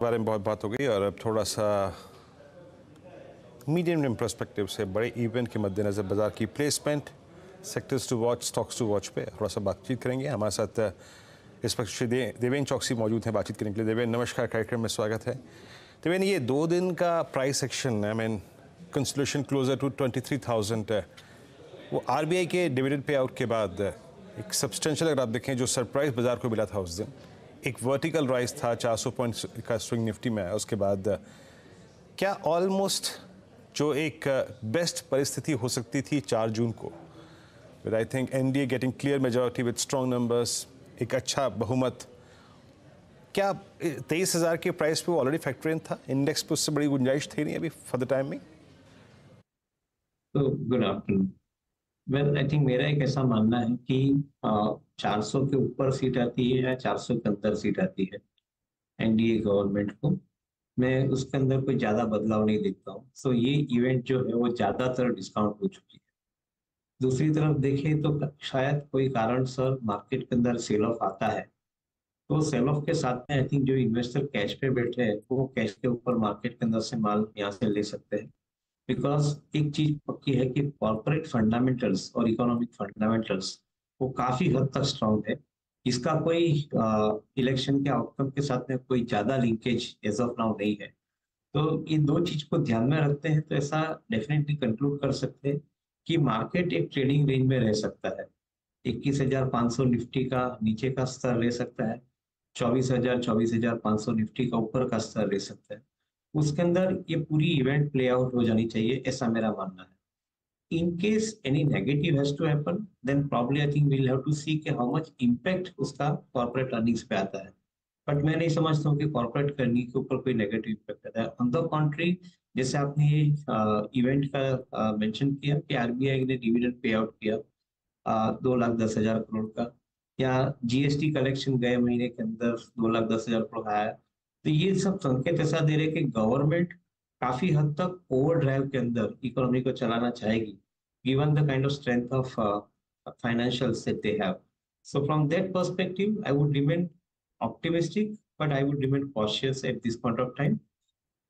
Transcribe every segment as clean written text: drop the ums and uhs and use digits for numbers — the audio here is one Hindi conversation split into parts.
बारे में बहुत बात हो गई और अब थोड़ा सा मीडियम टर्म पर्सपेक्टिव से बड़े इवेंट के मद्देनज़र बाजार की placement, sectors to watch, stocks to watch पे थोड़ा सा बातचीत करेंगे। हमारे साथ इस वक्त श्री देवेन चौकसी मौजूद हैं बातचीत करने के लिए। देवेन नमस्कार, कार्यक्रम में स्वागत है। देवेन, ये 2 दिन का price action, I mean consolidation closure to 23,000 है, वो आरबीआई के डिविडेंड पे आउट के बाद एक सब्सटेंशियल, अगर आप देखें जो सरप्राइज बाजार को मिला था उस दिन, एक वर्टिकल राइज था 400 पॉइंट्स का स्विंग निफ्टी में। उसके बाद क्या ऑलमोस्ट जो एक बेस्ट परिस्थिति हो सकती थी 4 जून को, with I think NDA getting clear majority with strong numbers, एक अच्छा बहुमत, क्या 23,000 के प्राइस पे वो ऑलरेडी फैक्टर इन था? इंडेक्स पे उससे बड़ी गुंजाइश थी नहीं अभी फॉर द टाइम में? तो good afternoon. Well, I think मेरा एक ऐसा मानना है कि 400 के ऊपर सीट आती है या 400 के अंदर सीट आती है एनडीए गवर्नमेंट को, मैं उसके अंदर कोई ज्यादा बदलाव नहीं देखता हूँ। सो ये इवेंट जो है वो ज्यादातर डिस्काउंट हो चुकी है। दूसरी तरफ देखें तो शायद कोई कारण सर मार्केट के अंदर सेल ऑफ आता है, तो सेल ऑफ के साथ में आई थिंक जो इन्वेस्टर कैश पे बैठे हैं वो कैश के ऊपर मार्केट के अंदर से माल यहाँ से ले सकते हैं। बिकॉज एक चीज पक्की है कि कॉर्पोरेट फंडामेंटल्स और इकोनॉमिक फंडामेंटल्स वो काफी हद तक स्ट्रांग है। इसका कोई इलेक्शन के आउटकम के साथ में कोई ज्यादा लिंकेज एज ऑफ नाउ नहीं है। तो ये दो चीज को ध्यान में रखते हैं तो ऐसा डेफिनेटली कंक्लूड कर सकते हैं कि मार्केट एक ट्रेडिंग रेंज में रह सकता है। 21,500 निफ्टी का नीचे का स्तर रह सकता है, 24,500 निफ्टी का ऊपर का स्तर रह सकता है। उसके अंदर ये पूरी इवेंट प्ले आउट हो जानी चाहिए, ऐसा मेरा मानना है। In case any negative has to happen, then probably I think we'll have to see कि how much impact उसका corporate earnings पे आता है। बट मैं नहीं समझता हूँ कि कॉर्पोरेट अर्निंग के ऊपर कोई नेगेटिव इम्पैक्ट आता है। ऑन द कॉन्ट्री, जैसे आपने ये इवेंट का मेंशन किया कि आरबीआई ने डिविडेंड पे आउट किया 2,10,000 करोड़ का, या जीएसटी कलेक्शन गए महीने के अंदर 2,10,000 करोड़ आया, तो ये सब संकेत ऐसा दे रहे कि गवर्नमेंट काफी हद तक ओवर ड्राइव के अंदर इकोनॉमी को चलाना चाहेगी, given the kind of strength of financials that they have. So from that perspective, I would remain optimistic, but I would remain cautious at this point of time.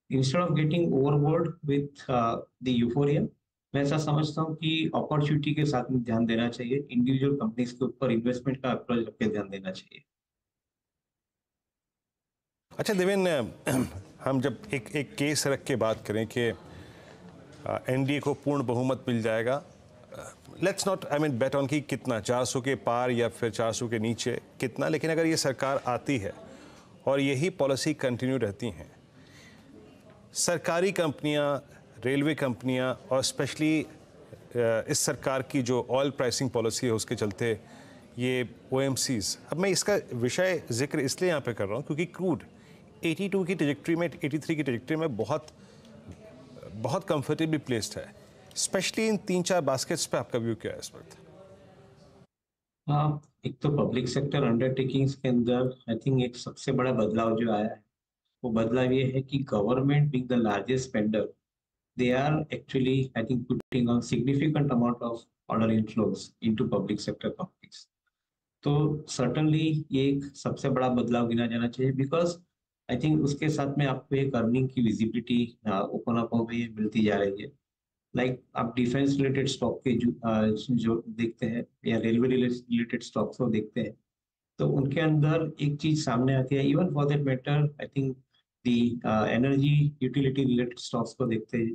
Instead of getting overboard with the euphoria, मैं ऐसा समझता हूँ कि अपॉर्चुनिटी के साथ में ध्यान देना चाहिए, इंडिविजुअल कंपनीज के ऊपर इन्वेस्टमेंट का अप्रोच रख के ध्यान देना चाहिए। अच्छा देवेन, हम जब एक केस रख के बात करें कि एनडीए को पूर्ण बहुमत मिल जाएगा, let's not I mean bet on कि कितना 400 के पार या फिर 400 के नीचे कितना, लेकिन अगर ये सरकार आती है और यही पॉलिसी कंटिन्यू रहती हैं, सरकारी कंपनियां, रेलवे कंपनियां और स्पेशली इस सरकार की जो ऑयल प्राइसिंग पॉलिसी है उसके चलते ये ओएमसीज, अब मैं इसका विषय जिक्र इसलिए यहाँ पे कर रहा हूँ क्योंकि क्रूड 82 की ट्रैजेक्टरी में, 83 की ट्रैजेक्टरी में बहुत बहुत कंफर्टेबली प्लेस्ड है। स्पेशली इन 3-4 बास्केट्स पे आपका व्यू क्या है इस वक्त? एक तो पब्लिक सेक्टर अंडरटेकिंग्स के अंदर आई थिंक एक सबसे बड़ा बदलाव जो आया है वो बदलाव ये है कि government being the largest spender, they are actually I think putting on significant amount of order inflows into public sector companies. तो certainly ये एक सबसे बड़ा बदलाव गिना जाना चाहिए, बिकॉज आई थिंक उसके साथ में आपको एक अर्निंग की विजिबिलिटी ओपन अप हो गई है, मिलती जा रही है। लाइक आप डिफेंस रिलेटेड स्टॉक के जो देखते हैं या रेलवे रिलेटेड स्टॉक्स को देखते हैं, तो उनके अंदर एक चीज सामने आती है, even for that matter I think the energy utility related stocks को देखते हैं,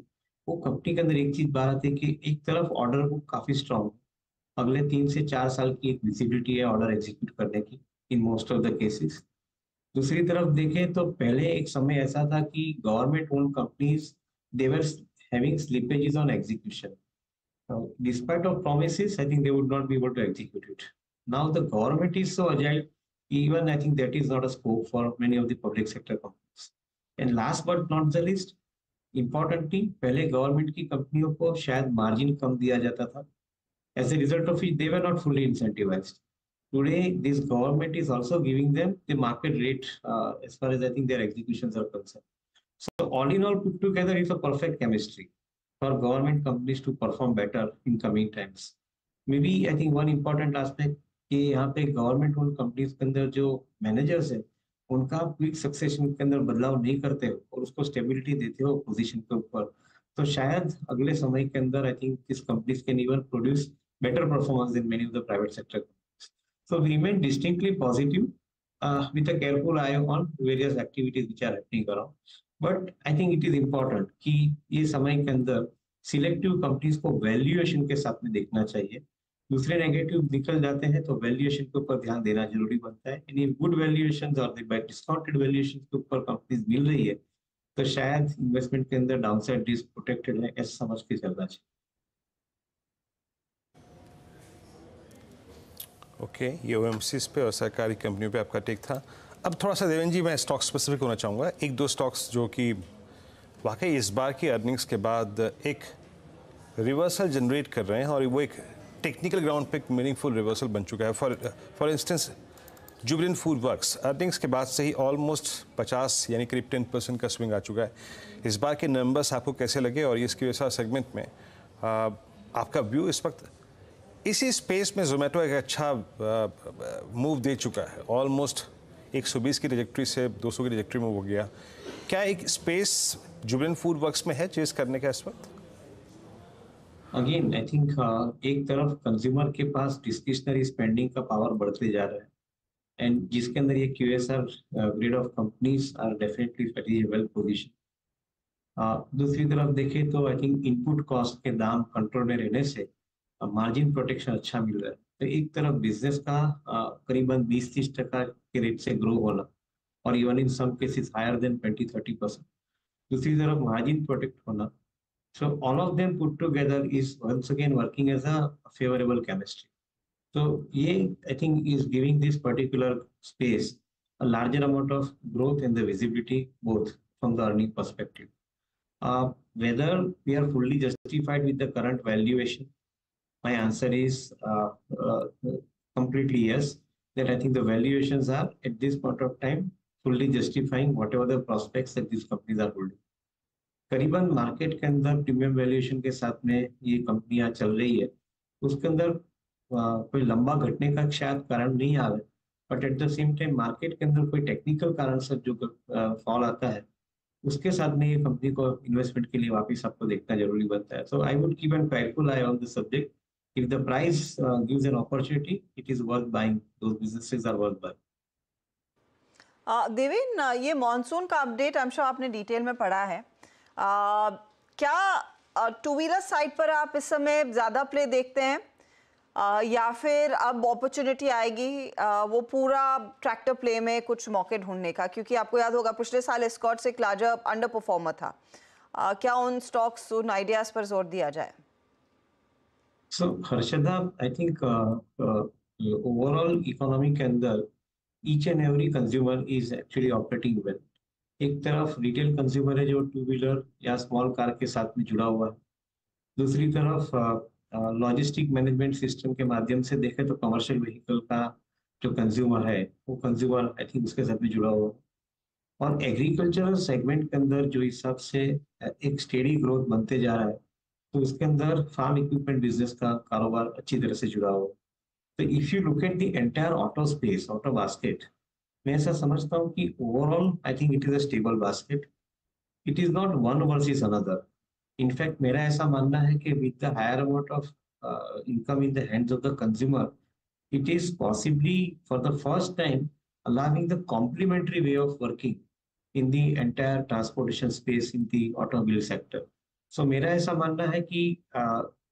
वो कंपनी के अंदर एक चीज बात आती है कि एक तरफ ऑर्डर बुक काफी स्ट्रांग, अगले 3 से 4 साल की एक विजिबिलिटी है ऑर्डर एग्जीक्यूट करने की in most of the cases. दूसरी तरफ देखें तो पहले एक समय ऐसा था कि government own companies they were having slippages on execution, despite of promises I think they would not be able to execute it. Now the government is so agile, even I think that is not a scope for many of the public sector companies. And last but not the least, importantly, पहले गवर्नमेंट की कंपनियों को शायद मार्जिन कम दिया जाता था, as a result of which they were not fully incentivized. Today this government is also giving them the market rate as far as I think their executions are concerned. So all in all put together, it's a perfect chemistry for government companies to perform better in coming times. Maybe I think one important aspect कि यहाँ पे गवर्नमेंट ओन कंपनीज के अंदर जो मैनेजर्स है उनका आप क्विक सक्सेशन के अंदर बदलाव नहीं करते हो और उसको स्टेबिलिटी देते हो पोजीशन के ऊपर, तो शायद अगले समय के अंदर I think this companies can even produce better performance in many of the private sector. So we remain distinctly positive with a careful eye on various activities which are happening around. But I think it is important कि ये समय के अंदर सिलेक्टिव कंपनीज को वैल्यूएशन के साथ में देखना चाहिए। दूसरे नेगेटिव निकल जाते हैं तो वैल्यूएशन के ऊपर ध्यान देना जरूरी बनता है। यानी गुड वैल्यूएशन और डिस्काउंटेड वैल्यूएशन के ऊपर कंपनीज मिल रही है तो शायद इन्वेस्टमेंट के अंदर डाउनसाइड रिस्क प्रोटेक्टेड है, ऐसा समझ के चलना चाहिए। ओके, ये ओएमसीज पे और सरकारी कंपनियों पे आपका टेक था। अब थोड़ा सा देवेंद्र जी मैं स्टॉक स्पेसिफिक होना चाहूँगा, एक दो स्टॉक्स जो कि वाकई इस बार की अर्निंग्स के बाद एक रिवर्सल जनरेट कर रहे हैं और वो एक टेक्निकल ग्राउंड पे एक मीनिंगफुल रिवर्सल बन चुका है। For instance Jubilant food works earnings के बाद से ही ऑलमोस्ट 50 यानी करीब 10% का स्विंग आ चुका है। इस बार के नंबर्स आपको कैसे लगे और इसकी वजह से सेगमेंट में आपका व्यू इस वक्त? इसी स्पेस में जोमेटो एक अच्छा मूव दे चुका है, ऑलमोस्ट 120 की ट्रैजेक्टरी से 200 की ट्रैजेक्टरी मूव हो गया। क्या एक स्पेस जुबिलेंट फूड वर्क्स में है चेज करने का इस वक्त? अगेन आई थिंक एक तरफ कंज्यूमर के पास डिस्क्रिशनरी स्पेंडिंग का पावर बढ़ते जा रहा है एंड जिसके अंदर ये QSR grade of companies are definitely very well position. दूसरी तरफ देखें तो आई थिंक इनपुट कॉस्ट के दाम कंट्रोल में रहने से मार्जिन प्रोटेक्शन अच्छा मिल रहा है। तो एक तरफ बिजनेस का करीबन 20-30% के रेट से ग्रो होना और even in some cases higher than 20-30%, दूसरी तरफ मार्जिन प्रोटेक्ट होना। So all of them put together is once again working as a favorable chemistry. So yeah, I think is giving this particular space a larger amount of growth and the visibility both from the earning perspective. Whether we are fully justified with the current valuation, my answer is completely yes. That I think the valuations are at this point of time fully justifying whatever the prospects that these companies are holding. करीबन मार्केट के अंदर प्रीमियम वैल्यूएशन के साथ में ये कंपनियां चल रही है, उसके अंदर कोई लंबा घटने का शायद कारण नहीं आ रहा है, but at the same time market के अंदर कोई टेक्निकल कारण से जो फॉल आता है उसके साथ में ये कंपनी को इन्वेस्टमेंट के लिए वापस आपको देखना जरूरी बनता है। So I would keep an careful eye on the subject. If the price gives an opportunity it is worth buying, those businesses are worth buying. Deven, ये मॉनसून का अपडेट आई एम श्योर आपने डिटेल में पढ़ा है। क्या टू व्हीलर साइड पर आप इस समय ज़्यादा प्ले देखते हैं या फिर अब अपॉर्चुनिटी आएगी वो पूरा ट्रैक्टर प्ले में कुछ मौके ढूंढने का? क्योंकि आपको याद होगा पिछले साल एस्कॉर्ट्स एक लार्जर अंडर परफॉर्मर था। क्या उन स्टॉक्स, उन आइडियाज पर जोर दिया जाए? So Harshada, I think overall economy के अंदर each and every consumer is actually operating well. एक तरफ रिटेल कंज्यूमर है जो टू व्हीलर या स्मॉल कार के साथ में जुड़ा हुआ है, दूसरी तरफ लॉजिस्टिक मैनेजमेंट सिस्टम के माध्यम से देखें तो कमर्शियल व्हीकल का जो कंज्यूमर है वो कंज्यूमर आई थिंक उसके साथ में जुड़ा हुआ है। और एग्रीकल्चरल सेगमेंट के अंदर जो हिसाब से एक स्टेडी ग्रोथ बनते जा रहा है तो उसके अंदर फार्म इक्विपमेंट बिजनेस का कारोबार अच्छी तरह से जुड़ा हुआ है। तो if you look at the entire auto space, auto basket, मैं ऐसा समझता हूँ कि overall I think it is a stable basket. It is not one versus another. In fact मेरा ऐसा मानना है कि with the higher amount of income in the hands of the consumer, it is possibly for the first time allowing the complementary way of working in the entire transportation space in the automobile sector. So मेरा ऐसा मानना है कि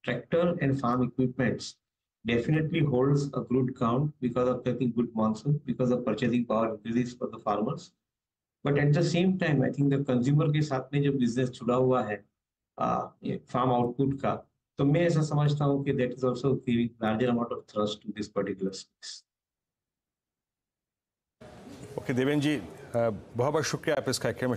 tractor and farm equipments definitely holds a good ground because of getting good monsoon, because of purchasing power increases for the farmers. But at the same time, I think the consumer के साथ में जो business जुड़ा हुआ है farm output का, तो मैं ऐसा समझता हूँ कि that is also giving larger amount of thrust to this particular space. Okay Devendra ji, बहुत बहुत शुक्रिया आप इस कार्यक्रम में